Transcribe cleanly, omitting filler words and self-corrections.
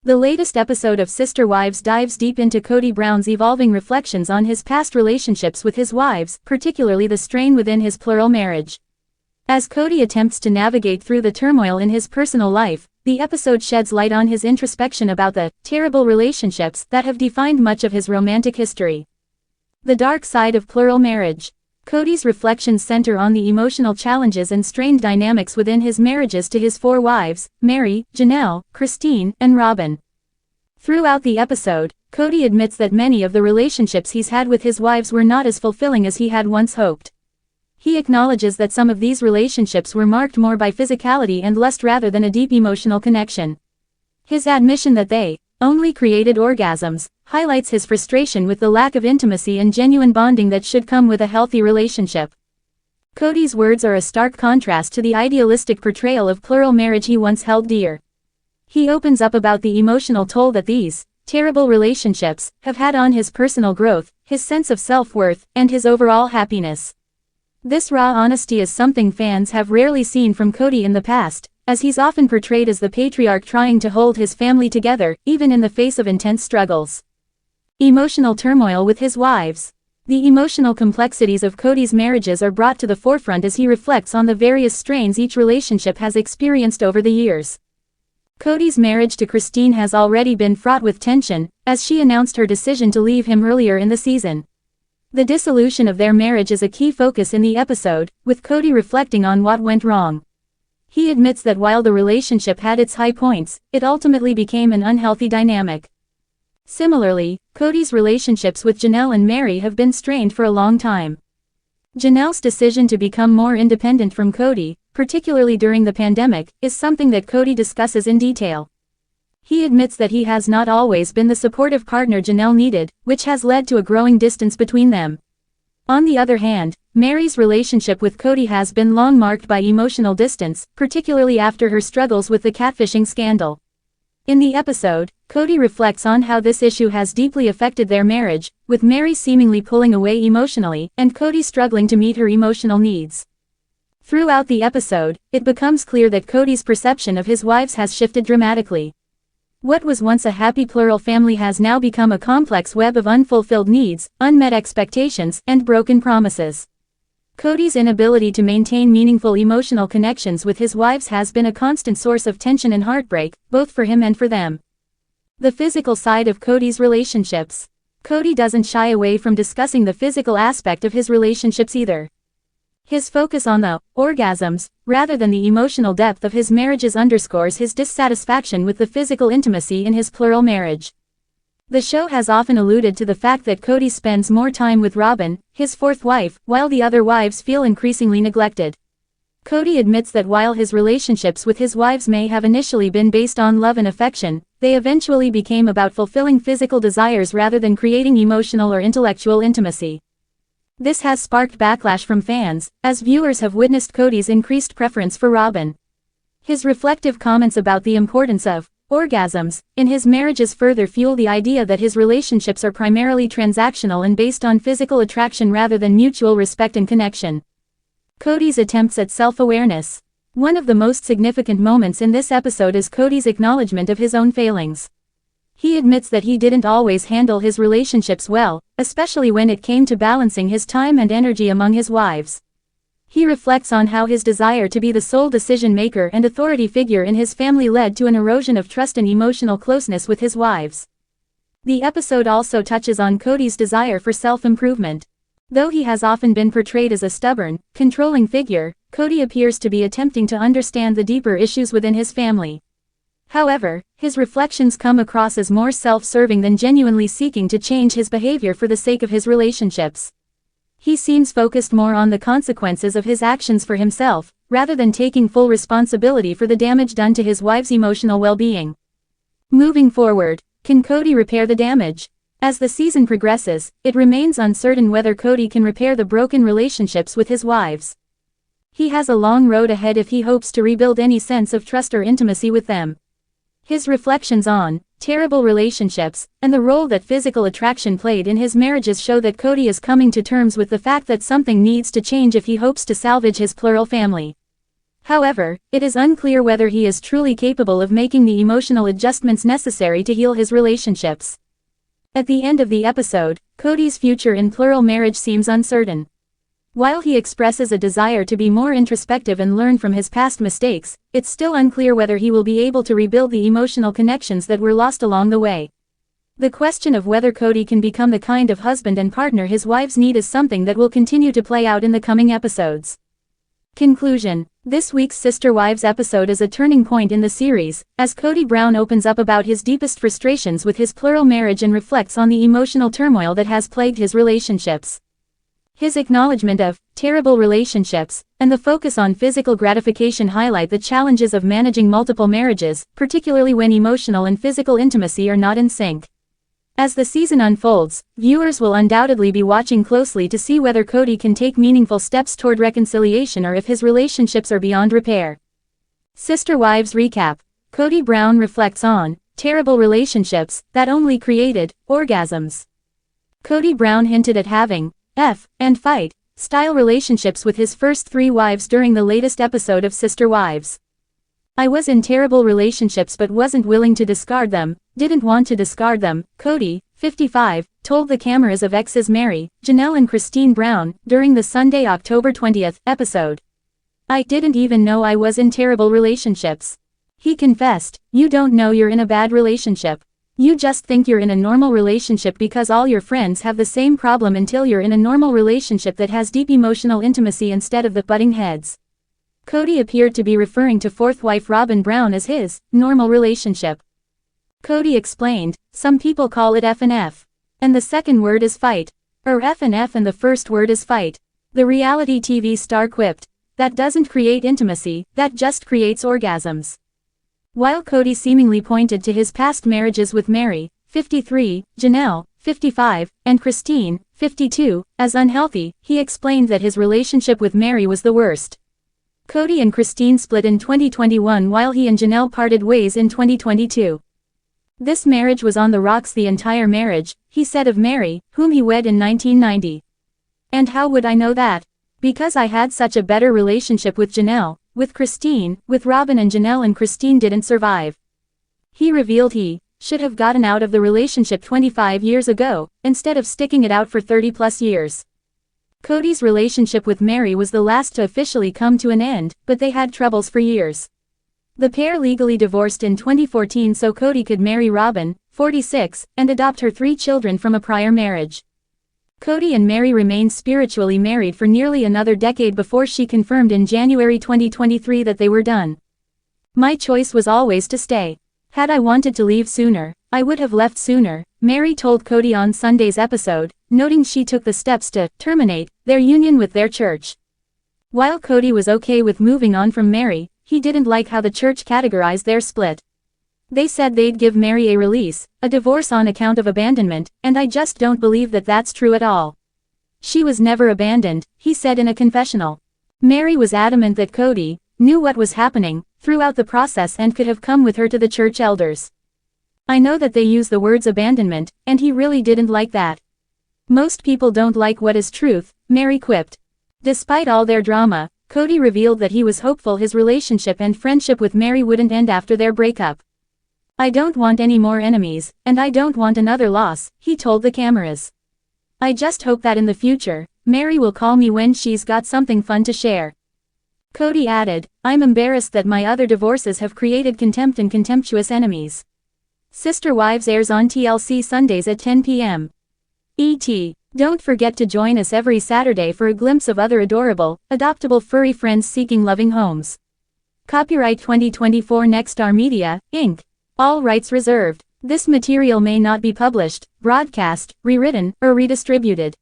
The latest episode of Sister Wives dives deep into Kody Brown's evolving reflections on his past relationships with his wives, particularly the strain within his plural marriage. As Kody attempts to navigate through the turmoil in his personal life, the episode sheds light on his introspection about the terrible relationships that have defined much of his romantic history. The dark side of plural marriage. Kody's reflections center on the emotional challenges and strained dynamics within his marriages to his 4 wives, Meri, Janelle, Christine, and Robyn. Throughout the episode, Kody admits that many of the relationships he's had with his wives were not as fulfilling as he had once hoped. He acknowledges that some of these relationships were marked more by physicality and lust rather than a deep emotional connection. His admission that they only created orgasms highlights his frustration with the lack of intimacy and genuine bonding that should come with a healthy relationship. Kody's words are a stark contrast to the idealistic portrayal of plural marriage he once held dear. He opens up about the emotional toll that these terrible relationships have had on his personal growth, his sense of self-worth, and his overall happiness. This raw honesty is something fans have rarely seen from Kody in the past, as he's often portrayed as the patriarch trying to hold his family together, even in the face of intense struggles. Emotional turmoil with his wives. The emotional complexities of Kody's marriages are brought to the forefront as he reflects on the various strains each relationship has experienced over the years. Kody's marriage to Christine has already been fraught with tension, as she announced her decision to leave him earlier in the season. The dissolution of their marriage is a key focus in the episode, with Kody reflecting on what went wrong. He admits that while the relationship had its high points, it ultimately became an unhealthy dynamic. Similarly, Kody's relationships with Janelle and Meri have been strained for a long time. Janelle's decision to become more independent from Kody, particularly during the pandemic, is something that Kody discusses in detail. He admits that he has not always been the supportive partner Janelle needed, which has led to a growing distance between them. On the other hand, Meri's relationship with Kody has been long marked by emotional distance, particularly after her struggles with the catfishing scandal. In the episode, Kody reflects on how this issue has deeply affected their marriage, with Meri seemingly pulling away emotionally, and Kody struggling to meet her emotional needs. Throughout the episode, it becomes clear that Kody's perception of his wives has shifted dramatically. What was once a happy plural family has now become a complex web of unfulfilled needs, unmet expectations, and broken promises. Kody's inability to maintain meaningful emotional connections with his wives has been a constant source of tension and heartbreak, both for him and for them. The physical side of Kody's relationships. Kody doesn't shy away from discussing the physical aspect of his relationships either. His focus on the orgasms, rather than the emotional depth of his marriages underscores his dissatisfaction with the physical intimacy in his plural marriage. The show has often alluded to the fact that Kody spends more time with Robyn, his 4th wife, while the other wives feel increasingly neglected. Kody admits that while his relationships with his wives may have initially been based on love and affection, they eventually became about fulfilling physical desires rather than creating emotional or intellectual intimacy. This has sparked backlash from fans, as viewers have witnessed Kody's increased preference for Robyn. His reflective comments about the importance of orgasms in his marriages further fuel the idea that his relationships are primarily transactional and based on physical attraction rather than mutual respect and connection. Kody's attempts at self-awareness. One of the most significant moments in this episode is Kody's acknowledgement of his own failings. He admits that he didn't always handle his relationships well, especially when it came to balancing his time and energy among his wives. He reflects on how his desire to be the sole decision-maker and authority figure in his family led to an erosion of trust and emotional closeness with his wives. The episode also touches on Kody's desire for self-improvement. Though he has often been portrayed as a stubborn, controlling figure, Kody appears to be attempting to understand the deeper issues within his family. However, his reflections come across as more self-serving than genuinely seeking to change his behavior for the sake of his relationships. He seems focused more on the consequences of his actions for himself, rather than taking full responsibility for the damage done to his wife's emotional well-being. Moving forward, can Kody repair the damage? As the season progresses, it remains uncertain whether Kody can repair the broken relationships with his wives. He has a long road ahead if he hopes to rebuild any sense of trust or intimacy with them. His reflections on terrible relationships and the role that physical attraction played in his marriages show that Kody is coming to terms with the fact that something needs to change if he hopes to salvage his plural family. However, it is unclear whether he is truly capable of making the emotional adjustments necessary to heal his relationships. At the end of the episode, Kody's future in plural marriage seems uncertain. While he expresses a desire to be more introspective and learn from his past mistakes, it's still unclear whether he will be able to rebuild the emotional connections that were lost along the way. The question of whether Kody can become the kind of husband and partner his wives need is something that will continue to play out in the coming episodes. Conclusion. This week's Sister Wives episode is a turning point in the series, as Kody Brown opens up about his deepest frustrations with his plural marriage and reflects on the emotional turmoil that has plagued his relationships. His acknowledgement of terrible relationships and the focus on physical gratification highlight the challenges of managing multiple marriages, particularly when emotional and physical intimacy are not in sync. As the season unfolds, viewers will undoubtedly be watching closely to see whether Kody can take meaningful steps toward reconciliation or if his relationships are beyond repair. Sister Wives Recap. Kody Brown reflects on terrible relationships that only created orgasms. Kody Brown hinted at having and fight style relationships with his first 3 wives during the latest episode of Sister Wives. I was in terrible relationships but wasn't willing to discard them, didn't want to discard them, Kody, 55, told the cameras of exes Mary, Janelle and Christine Brown, during the Sunday, October 20th, episode. I didn't even know I was in terrible relationships. He confessed, you don't know you're in a bad relationship. You just think you're in a normal relationship because all your friends have the same problem until you're in a normal relationship that has deep emotional intimacy instead of the butting heads. Kody appeared to be referring to fourth wife Robyn Brown as his normal relationship. Kody explained, some people call it F and F. And the second word is fight. Or F and F and the first word is fight. The reality TV star quipped, that doesn't create intimacy, that just creates orgasms. While Kody seemingly pointed to his past marriages with Mary, 53, Janelle, 55, and Christine, 52, as unhealthy, he explained that his relationship with Mary was the worst. Kody and Christine split in 2021 while he and Janelle parted ways in 2022. This marriage was on the rocks the entire marriage, he said of Mary, whom he wed in 1990. And how would I know that? Because I had such a better relationship with Janelle, with Christine, with Robyn, and Janelle and Christine didn't survive. He revealed he should have gotten out of the relationship 25 years ago, instead of sticking it out for 30+ years. Kody's relationship with Mary was the last to officially come to an end, but they had troubles for years. The pair legally divorced in 2014 so Kody could marry Robyn, 46, and adopt her 3 children from a prior marriage. Kody and Mary remained spiritually married for nearly another decade before she confirmed in January 2023 that they were done. My choice was always to stay. Had I wanted to leave sooner, I would have left sooner, Mary told Kody on Sunday's episode, noting she took the steps to terminate their union with their church. While Kody was okay with moving on from Mary, he didn't like how the church categorized their split. They said they'd give Mary a release, a divorce on account of abandonment, and I just don't believe that that's true at all. She was never abandoned, he said in a confessional. Mary was adamant that Kody knew what was happening throughout the process and could have come with her to the church elders. I know that they use the words abandonment, and he really didn't like that. Most people don't like what is truth, Mary quipped. Despite all their drama, Kody revealed that he was hopeful his relationship and friendship with Mary wouldn't end after their breakup. I don't want any more enemies, and I don't want another loss, he told the cameras. I just hope that in the future, Mary will call me when she's got something fun to share. Kody added, I'm embarrassed that my other divorces have created contempt and contemptuous enemies. Sister Wives airs on TLC Sundays at 10 p.m. ET. Don't forget to join us every Saturday for a glimpse of other adorable, adoptable furry friends seeking loving homes. Copyright 2024 Nexstar Media, Inc. All rights reserved. This material may not be published, broadcast, rewritten, or redistributed.